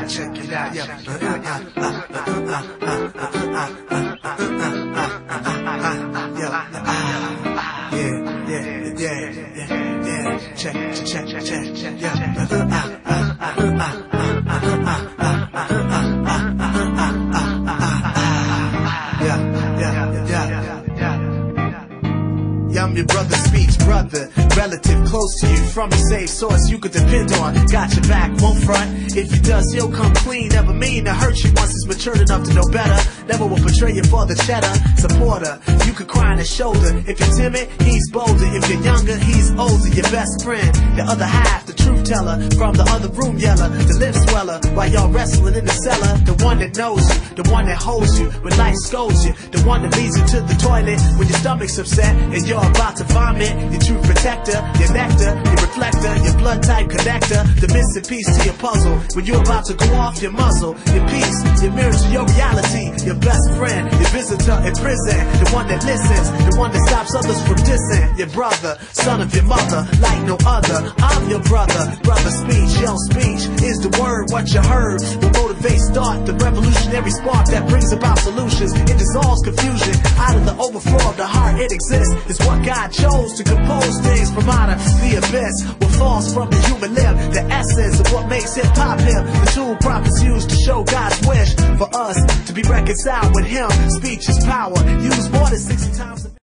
Check it out, I'm your brother, speech brother, relative close to you, from a safe source you could depend on. Got your back, won't front. If he does, he'll come clean. Never mean to hurt you once he's matured enough to know better. Never will betray you for the cheddar. Supporter, you could cry on his shoulder. If you're timid, he's bolder. If you're younger, he's older. Your best friend, the other half, the truth teller. From the other room yeller, the lip sweller, while y'all wrestling in the cellar. The one that knows you, the one that holds you when life scolds you, the one that leads you to the toilet when your stomach's upset and you're about to vomit. Your true protector, your nectar, your reflector, your blood type connector, the missing piece to your puzzle. When you're about to go off your muzzle, your peace, your mirror to your reality, your best friend, your visitor in prison, the one that listens, the one that stops others from dissing. Your brother, son of your mother, like no other. I'm your brother, brother speech, your speech is the word, what you heard will motivate, start the revolutionary spark that brings about solutions. It dissolves confusion out of the overflow of the heart. It exists, it's what God chose to compose things from out of the abyss. What falls from the human lip, the essence of what makes hip-hop hip. The tool prophets used to show God's wish for us to be reconciled with him. Speech is power, used more than 60 times.